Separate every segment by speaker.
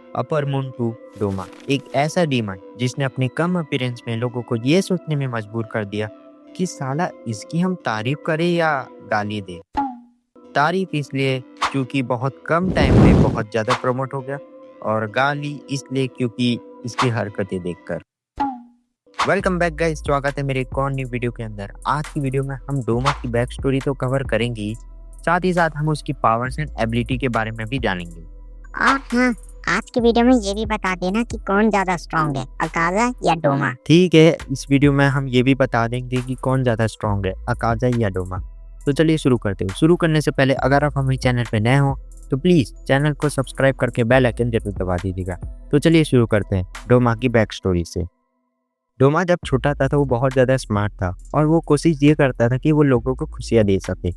Speaker 1: Upper moon to Doma एक ऐसा demon जिसने अपने कम अपीयरेंस में लोगों को ये सोचने में मजबूर कर दिया कि साला इसकी हम तारीफ करें या गाली दें। तारीफ इसलिए क्योंकि बहुत कम टाइम में बहुत ज्यादा प्रमोट हो गया, और गाली इसलिए क्योंकि इसकी हरकतें देखकर। वेलकम बैक गाइस, स्वागत है मेरे एक और न्यू वीडियो के अंदर। आज की वीडियो में हम डोमा की बैक स्टोरी तो कवर करेंगे, साथ ही साथ हम उसकी पावर्स एंड एबिलिटी के बारे में भी जानेंगे।
Speaker 2: और हाँ, आज की वीडियो में ये भी बता देना कि कौन ज्यादा स्ट्रॉन्ग है, अकाजा या डोमा।
Speaker 1: ठीक है, इस वीडियो में हम ये भी बता देंगे कि कौन ज्यादा स्ट्रॉन्ग है, अकाजा या डोमा। तो चलिए शुरू करते हैं। शुरू करने से पहले अगर आप हमारे चैनल पे नए हो तो प्लीज चैनल को सब्सक्राइब करके बेल आइकन जरूर दबा दीजिएगा। तो चलिए शुरू करते हैं डोमा की बैक स्टोरी से। डोमा जब छोटा था तो वो बहुत ज़्यादा स्मार्ट था और वो कोशिश ये करता था कि वो लोगों को खुशियाँ दे सके।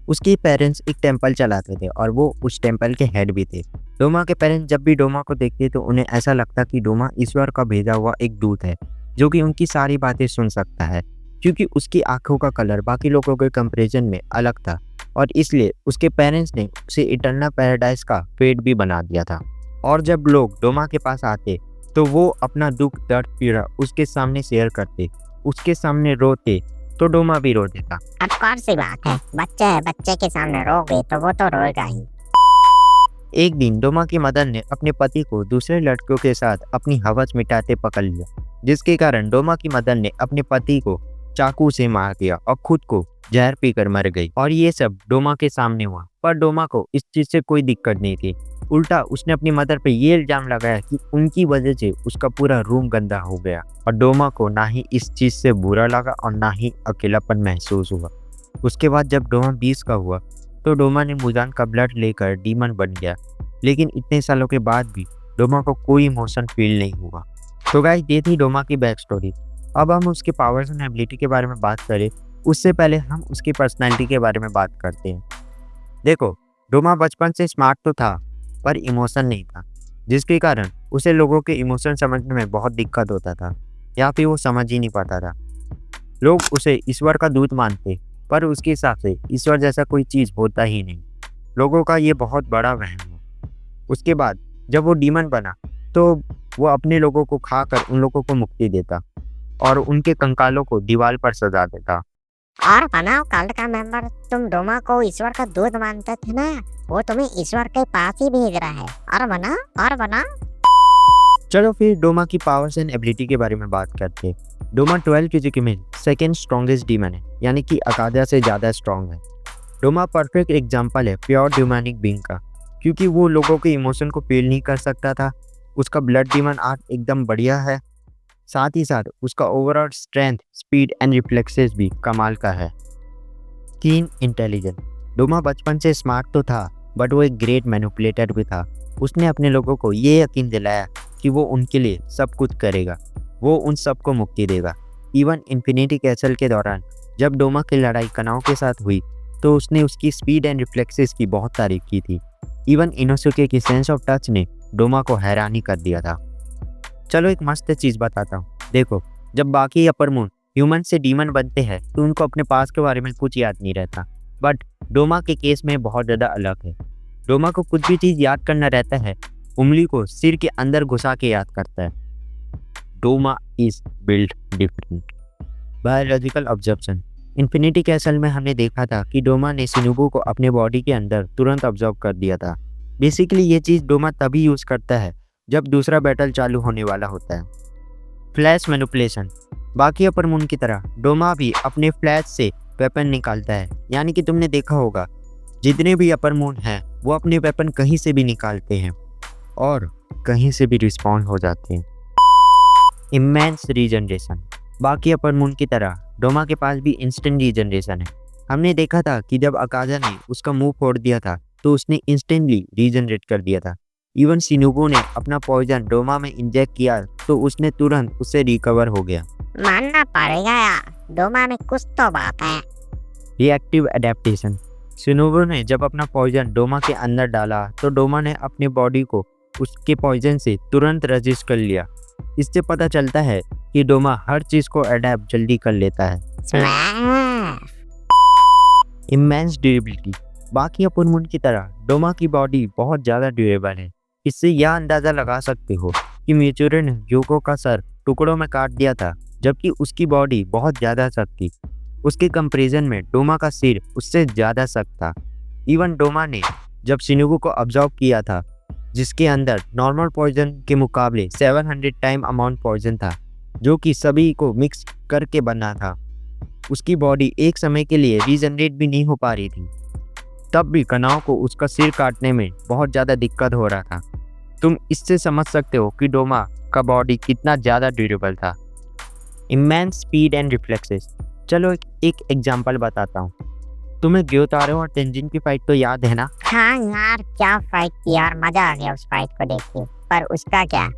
Speaker 1: उसके पेरेंट्स एक टेंपल चलाते थे और वो उस टेंपल के हेड भी थे। डोमा के पेरेंट्स जब भी डोमा को देखते तो उन्हें ऐसा लगता कि डोमा ईश्वर का भेजा हुआ एक दूत है जो कि उनकी सारी बातें सुन सकता है, क्योंकि उसकी आंखों का कलर बाकी लोगों के कंपैरिजन में अलग था और इसलिए उसके पेरेंट्स ने उसे इटर्नल पैराडाइज का फेट भी बना दिया था। और जब लोग डोमा के पास आते तो वो अपना दुख दर्द पीड़ा उसके सामने शेयर करते, उसके सामने रोते तो डोमा भी रो देता।
Speaker 2: अब कौन सी बात है, बच्चा है, बच्चे के सामने रोगे तो वो तो रोएगा ही।
Speaker 1: एक दिन डोमा की मदर ने अपने पति को दूसरे लड़कियों के साथ अपनी हवस मिटाते पकड़ लिया, जिसके कारण डोमा की मदर ने अपने पति को चाकू से मार दिया और खुद को जहर पीकर मर गई। और ये सब डोमा के सामने हुआ, पर डोमा को इस चीज से कोई दिक्कत नहीं थी। उल्टा उसने अपनी मदर पे ये इल्जाम लगाया कि उनकी वजह से उसका पूरा रूम गंदा हो गया, और डोमा को ना ही इस चीज से बुरा लगा और ना ही अकेलापन महसूस हुआ। उसके बाद जब डोमा 20 का हुआ तो डोमा ने मुजान का ब्लड लेकर डीमन बन गया, लेकिन इतने सालों के बाद भी डोमा को कोई इमोशन फील नहीं हुआ। तो गाइस, ये थी डोमा की बैक स्टोरी। अब हम उसके पावर्स एंड एबिलिटी के बारे में बात करें उससे पहले हम उसकी पर्सनैलिटी के बारे में बात करते हैं। देखो, डोमा बचपन से स्मार्ट तो था पर इमोशन नहीं था, जिसके कारण उसे लोगों के इमोशन समझने में बहुत दिक्कत होता था या फिर वो समझ ही नहीं पाता था। लोग उसे ईश्वर का दूत मानते, पर उसके हिसाब से ईश्वर जैसा कोई चीज़ होता ही नहीं। लोगों का ये बहुत बड़ा वहम है। उसके बाद जब वो डीमन बना तो वो अपने लोगों को खाकर उन लोगों को मुक्ति देता और उनके कंकालों को दीवार पर सजा देता।
Speaker 2: और बनाओ, कल का मेंबर तुम डोमा को ईश्वर का दूत मानते थे ना, वो तुम्हें ईश्वर के पास ही भेज रहा है। और बना।
Speaker 1: चलो फिर डोमा की पावर्स एंड एबिलिटी के बारे में बात करते हैं। डोमा 12 फिजिक में सेकेंड स्ट्रॉन्गेस्ट डीमन है, यानी कि अकाजा से ज़्यादा स्ट्रॉन्ग है। डोमा परफेक्ट एग्जाम्पल है प्योर ड्यूमैनिक बीइंग का, क्योंकि वो लोगों के इमोशन को फील नहीं कर सकता था। उसका ब्लड डीमन आर्ट एकदम बढ़िया है, साथ ही साथ उसका overall strength, speed and reflexes भी कमाल का है। 3 इंटेलिजेंट। डोमा बचपन से स्मार्ट तो था, बट वो एक ग्रेट मैनिपुलेटर भी था। उसने अपने लोगों को ये यकीन दिलाया कि वो उनके लिए सब कुछ करेगा, वो उन सबको मुक्ति देगा। इवन इन्फिनिटी कैसल के दौरान जब डोमा की लड़ाई कनाओ के साथ हुई तो उसने उसकी स्पीड एंड रिफ्लेक्सेस की बहुत तारीफ की थी। इवन इनोसुके की सेंस ऑफ टच ने डोमा को हैरानी कर दिया था। चलो एक मस्त चीज़ बताता हूँ। देखो, जब बाकी अपर मून ह्यूमन से डीमन बनते हैं तो उनको अपने पास के बारे में कुछ याद नहीं रहता, बट डोमा के केस में बहुत ज़्यादा अलग है। डोमा को कुछ भी चीज़ याद करना रहता है, उंगली को सिर के अंदर घुसा के याद करता है। Doma is built different. Biological observation. Infinity castle में हमने देखा था कि डोमा ने शिनोबु को अपने बॉडी के अंदर तुरंत ऑब्जर्व कर दिया था। बेसिकली ये चीज़ डोमा तभी यूज़ करता है जब दूसरा बैटल चालू होने वाला होता है। Flash manipulation. बाकी अपर मून की तरह डोमा भी अपने फ्लैश से वेपन निकालता है, यानी कि तुमने देखा होगा जितने भी अपर मून हैं वो अपने वेपन कहीं से भी निकालते हैं और कहीं से भी रिस्पॉन्ड हो जाते हैं। Immense regeneration. बाकी अपर मून की तरह डोमा के पास भी इंस्टेंट रीजनरेशन है। हमने देखा था कि जब अकाजा ने उसका मुंह फोड़ दिया था तो उसने इंस्टेंटली रीजनरेट कर दिया था। इवन शिनोबु ने अपना पॉइजन डोमा में इंजेक्ट किया तो उसने तुरंत उससे रिकवर हो गया।
Speaker 2: मानना पड़ेगा यार, डोमा में कुछ तो बात है।
Speaker 1: Reactive adaptation. शिनोबु ने जब अपना पॉइजन डोमा के अंदर डाला तो डोमा ने अपनी बॉडी को उसके पॉइजन से तुरंत रजिस्ट कर लिया। इससे पता चलता है कि डोमा हर चीज़ को अडेप्ट जल्दी कर लेता है। Immense durability. बाकी अपर मून की तरह डोमा की बॉडी बहुत ज़्यादा ड्यूरेबल है। इससे यह अंदाज़ा लगा सकते हो कि मीचुरो ने ह्यूगो का सर टुकड़ों में काट दिया था, जबकि उसकी बॉडी बहुत ज़्यादा सख्त थी। उसके कंपैरिजन में डोमा का सिर उससे ज़्यादा सख्त था। इवन डोमा ने जब शिनुगु को ऑब्जर्व किया था, जिसके अंदर नॉर्मल पॉइजन के मुकाबले 700 टाइम अमाउंट पॉइजन था, जो कि सभी को मिक्स करके बना था, उसकी बॉडी एक समय के लिए रीजनरेट भी नहीं हो पा रही थी। तब भी कनाओ को उसका सिर काटने में बहुत ज़्यादा दिक्कत हो रहा था। तुम इससे समझ सकते हो कि डोमा का बॉडी कितना ज़्यादा ड्यूरेबल था। Immense speed and reflexes. चलो एक एग्जांपल बताता हूँ। तुम्हें ग्योतारो और तेंजिन की फाइट तो याद है ना?
Speaker 2: हाँ यार, क्या फाइट थी यार, मजा आ गया उस फाइट को देख के। पर उसका क्या?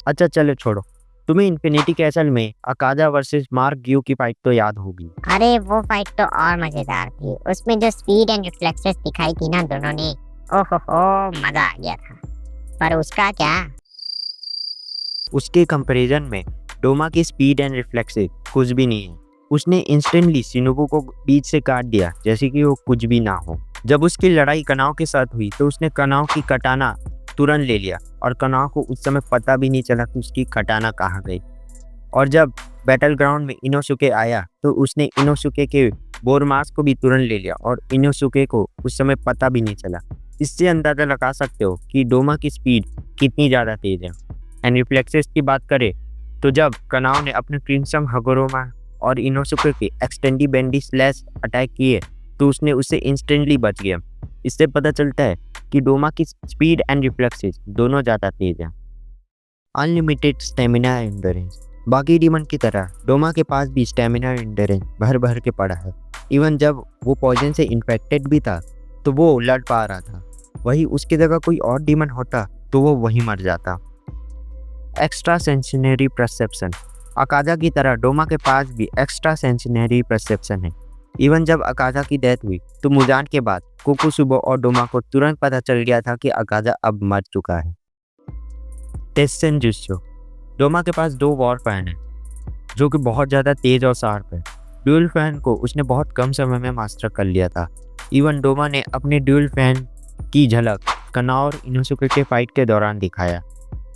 Speaker 1: अच्छा चलो छोड़ो, तुम्हें इन्फिनिटी कैसल में अकादा वर्सेस मार्क ग्यू की फाइट तो याद होगी।
Speaker 2: अरे वो फाइट तो और मजेदार थी। उसमें जो स्पीड एंड रिफ्लेक्सेस दिखाई थी ना दोनों ने, ओहो मजा आ गया था। पर उसका क्या?
Speaker 1: उसके कंपैरिजन में डोमा की स्पीड एंड रिफ्लेक्सेस कुछ भी नहीं है। उसने इंस्टेंटली शिनुबु को बीच से काट दिया जैसे कि वो कुछ भी ना हो। जब उसकी लड़ाई कनाओ के साथ हुई तो उसने कनाओ की कटाना तुरंत ले लिया और कनाओ को उस समय पता भी नहीं चला कि उसकी कटाना कहाँ गई। और जब बैटल ग्राउंड में इनोसुके आया तो उसने इनोसुके के बोरमास को भी तुरंत ले लिया और इनोसुके को उस समय पता भी नहीं चला। इससे अंदाज़ा लगा सकते हो कि डोमा की स्पीड कितनी ज़्यादा तेज है। एंड रिफ्लेक्सेस की बात करें तो जब कनाओ ने अपने क्रिम्सन हगोरोमा और इनोसुके के एक्सटेंडी बेंडी स्लैश अटैक किए तो उसने उससे इंस्टेंटली बच गया। इससे पता चलता है कि डोमा की स्पीड एंड रिफ्लेक्सेस दोनों ज़्यादा तेज हैं। Unlimited stamina endurance. बाकी डीमन की तरह डोमा के पास भी स्टेमिना एंड्योरेंस भर भर के पड़ा है। इवन जब वो पॉइजन से इन्फेक्टेड भी था तो वो लड़ पा रहा था। वही उसकी जगह कोई और डीमन होता तो वो वहीं मर जाता। Extra सेंसिनरी perception. अकादा की तरह डोमा के पास भी एक्स्ट्रा सेंसिनरी परसेप्शन है। इवन जब अकादा की डेथ हुई तो मुजान के बाद कोकोसुबो और डोमा को तुरंत पता चल गया था कि अकादा अब मर चुका है। टेस्सेन जुत्सु। डोमा के पास 2 वॉर फैन है जो कि बहुत ज़्यादा तेज और शार्प है। ड्यूल फैन को उसने बहुत कम समय में मास्टर कर लिया था। इवन डोमा ने अपने ड्यूल फैन की झलक कनाओ और इनोसुके के फाइट के दौरान दिखाया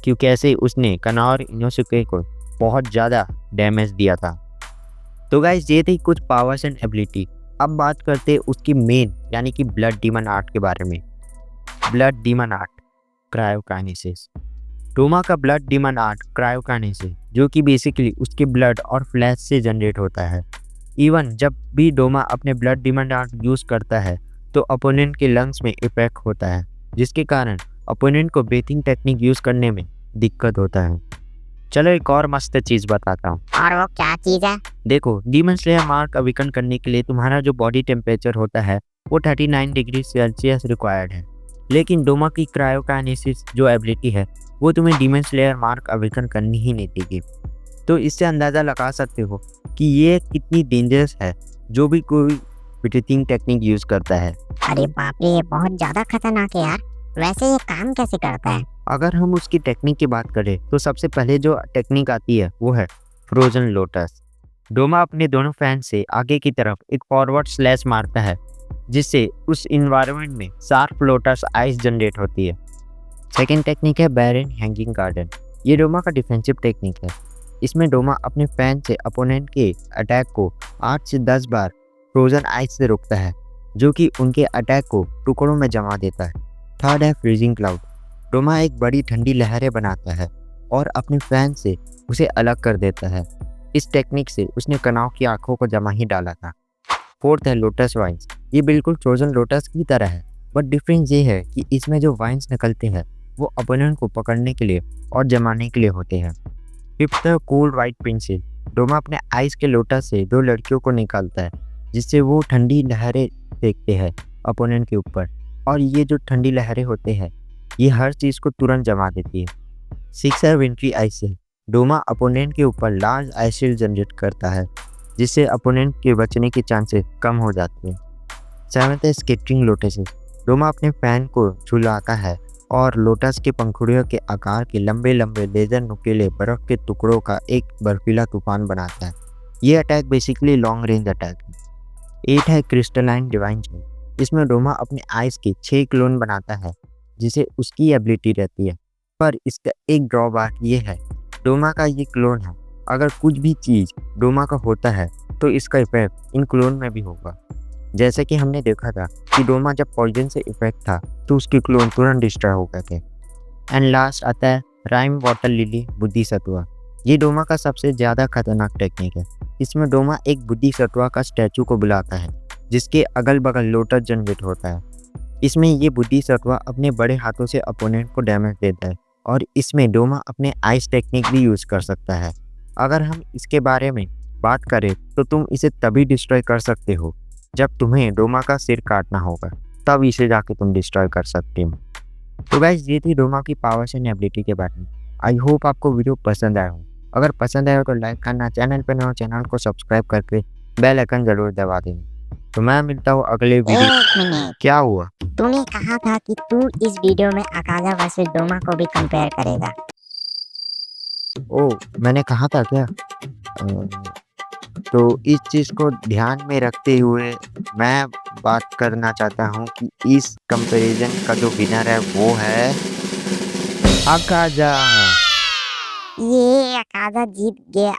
Speaker 1: कि कैसे उसने कनाओ और इनोसुके को बहुत ज़्यादा डैमेज दिया था। तो गाइस ये थी कुछ पावर्स एंड एबिलिटी। अब बात करते हैं उसकी मेन यानी कि ब्लड डीमन आर्ट के बारे में। Blood demon art cryokinesis. Doma का ब्लड डीमन आर्ट क्रायोकाइनेसिस जो कि बेसिकली उसके ब्लड और फ्लैश से जनरेट होता है। इवन जब भी डोमा अपने ब्लड डीमन आर्ट यूज़ करता है तो अपोनेंट के लंग्स में इफेक्ट होता है, जिसके कारण अपोनेंट को ब्रीथिंग टेक्निक यूज़ करने में दिक्कत होता है। चलो एक और मस्त चीज़ बताता हूँ।
Speaker 2: और वो क्या चीज है?
Speaker 1: देखो, डीमन स्लेयर मार्क अवेकन करने के लिए तुम्हारा जो बॉडी टेम्परेचर होता है वो 39 डिग्री सेल्सियस रिक्वायर्ड है। लेकिन डोमा की क्रायोकाइनेसिस जो एबिलिटी है वो तुम्हें डीमन स्लेयर मार्क अवेकन करनी ही नहीं देगी। तो इससे अंदाज़ा लगा सकते हो कि ये कितनी डेंजरस है जो भी कोई ब्रीथिंग टेक्निक यूज़ करता है।
Speaker 2: अरे बाप रे, ये बहुत ज्यादा खतरनाक है यार। वैसे ये काम कैसे करता है?
Speaker 1: अगर हम उसकी टेक्निक की बात करें तो सबसे पहले जो टेक्निक आती है वो है फ्रोजन लोटस। डोमा अपने दोनों फैन से आगे की तरफ एक फॉरवर्ड स्लैश मारता है जिससे उस इन्वायरमेंट में शार्प लोटस आइस जनरेट होती है। सेकेंड टेक्निक है बैरन हैंगिंग गार्डन। ये डोमा का डिफेंसिव टेक्निक है। इसमें डोमा अपने फैन से अपोनेंट के अटैक को 8 से 10 बार फ्रोजन आइस से रोकता है जो कि उनके अटैक को टुकड़ों में जमा देता है। थर्ड है फ्रीजिंग क्लाउड। डोमा एक बड़ी ठंडी लहरें बनाता है और अपने फैन से उसे अलग कर देता है। इस टेक्निक से उसने कनाओ की आंखों को जमा ही डाला था। फोर्थ है लोटस वाइन्स। ये बिल्कुल फ्रोजन लोटस की तरह है, बट डिफरेंस ये है कि इसमें जो वाइन्स निकलते हैं वो अपोनेंट को पकड़ने के लिए और जमाने के लिए होते हैं। फिफ्थ है कोल्ड वाइट पेंसिल। डोमा अपने आइस के लोटस से 2 लड़कियों को निकालता है जिससे वो ठंडी लहरें फेंकते हैं अपोनेंट के ऊपर, और ये जो ठंडी लहरें होते हैं ये हर चीज़ को तुरंत जमा देती है। 6 है विंट्री आइसिल। डोमा अपोनेंट के ऊपर लार्ज आइसिल जनरेट करता है जिससे अपोनेंट के बचने के चांसेस कम हो जाते हैं। 7 है स्केटरिंग लोटसेस। डोमा अपने फैन को झुलाता है और लोटस के पंखुड़ियों के आकार के लंबे लंबे लेजर नुकीले बर्फ के टुकड़ों का एक बर्फीला तूफान बनाता है। ये attack basically long range attack है। 8 है क्रिस्टलाइन डिवाइन जेल। इसमें डोमा अपने आइस के 6 क्लोन बनाता है जिसे उसकी एबिलिटी रहती है। पर इसका एक ड्रॉबैक ये है, डोमा का ये क्लोन है। अगर कुछ भी चीज़ डोमा का होता है तो इसका इफेक्ट इन क्लोन में भी होगा। जैसे कि हमने देखा था कि डोमा जब पॉइजन से इफेक्ट था तो उसके क्लोन तुरंत डिस्ट्रॉय हो गए थे। एंड लास्ट आता है राइम वाटर लिली बुद्धि सत्वा। ये डोमा का सबसे ज़्यादा खतरनाक टेक्निक है। इसमें डोमा एक बुद्धि सत्वा का स्टैचू को बुलाता है जिसके अगल बगल लोटस जनरेट होता है। इसमें ये बुद्धि सत्वा अपने बड़े हाथों से अपोनेंट को डैमेज देता है और इसमें डोमा अपने आइस टेक्निक भी यूज़ कर सकता है। अगर हम इसके बारे में बात करें तो तुम इसे तभी डिस्ट्रॉय कर सकते हो जब तुम्हें डोमा का सिर काटना होगा, तब इसे जाके तुम डिस्ट्रॉय कर सकते हो। तो गाइस ये थी डोमा की पावर्स एंड एबिलिटी के बारे में। आई होप आपको वीडियो पसंद आया हो। अगर पसंद आया हो तो लाइक करना, चैनल पर नए हो चैनल को सब्सक्राइब करके बेल आइकन जरूर दबा देना। तो मैं मिलता हूँ अगले वीडियो।
Speaker 2: एक मिनट,
Speaker 1: क्या हुआ?
Speaker 2: तूने कहा था कि तू इस वीडियो में अकाजा वर्सेस डोमा को भी कंपेयर करेगा।
Speaker 1: ओ, मैंने कहा था क्या? तो इस चीज़ को ध्यान में रखते हुए मैं बात करना चाहता हूँ कि इस कंपैरिजन का जो विनर है वो है अकाजा।
Speaker 2: ये अकाजा जीत गया।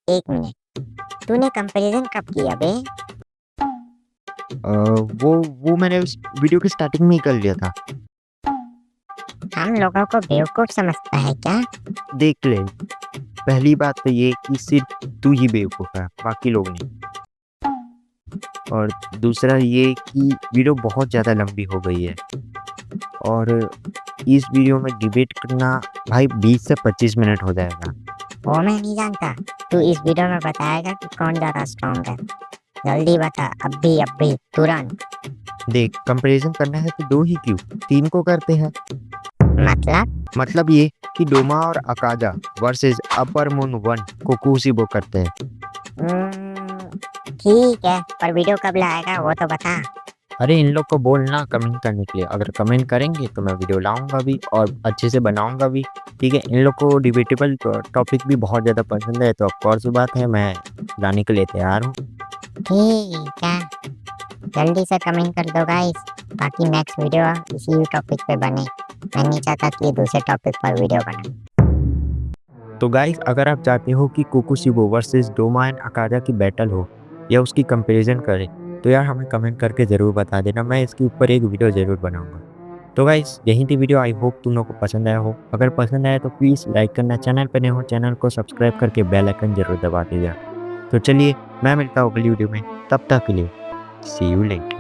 Speaker 2: एक मिनट, तूने कंपैरिजन कब किया बे?
Speaker 1: वो मैंने उस वीडियो के स्टार्टिंग में ही कर लिया था।
Speaker 2: हम लोगों को बेवकूफ समझता है क्या?
Speaker 1: देख ले, पहली बात तो ये कि सिर्फ तू ही बेवकूफ़ है, बाकी लोग नहीं। और दूसरा ये कि वीडियो बहुत ज़्यादा लंबी हो गई है और इस वीडियो में डिबेट करना भाई 20 से 25 मिनट हो जाएगा।
Speaker 2: वो मैं नहीं जानता, तू इस वीडियो में बताएगा कि कौन ज्यादा स्ट्रॉन्ग है। जल्दी बता, अभी तुरंत।
Speaker 1: देख, कंपैरिजन करना है तो 2 ही क्यों, 3 को करते हैं।
Speaker 2: मतलब
Speaker 1: ये कि डोमा और अकाजा वर्सेस अपर मून 1 कोकुशिबो करते हैं।
Speaker 2: ठीक है, पर वीडियो कब लाएगा वो तो बता।
Speaker 1: अरे इन लोग को बोलना कमेंट करने के लिए, अगर कमेंट करेंगे तो मैं वीडियो लाऊंगा भी और अच्छे से बनाऊंगा भी। ठीक है, इन लोग को डिबेटेबल टॉपिक भी बहुत ज़्यादा पसंद है तो ऑफकोर्स बात है, मैं लाने के लिए तैयार हूँ।
Speaker 2: ठीक है, जल्दी से कमेंट कर दो गाइस, ताकि नेक्स्ट वीडियो इसी टॉपिक पे बने। मैं नहीं चाहता कि दूसरे टॉपिक पर वीडियो बने।
Speaker 1: तो गाइस, अगर आप चाहते हो कि कोकुशिबो वर्सेस डोमा एंड अकाजा की बैटल हो या उसकी कंपैरिजन करें तो यार हमें कमेंट करके ज़रूर बता देना, मैं इसके ऊपर एक वीडियो ज़रूर बनाऊंगा। तो गाइस, यही थी वीडियो। आई होप तुम लोग को पसंद आया हो। अगर पसंद आया तो प्लीज़ लाइक करना, चैनल पर नए हो चैनल को सब्सक्राइब करके बेल आइकन जरूर दबा दीजिएगा। तो चलिए, मैं मिलता हूँ अगली वीडियो में, तब तक के लिए सी यू लेटर।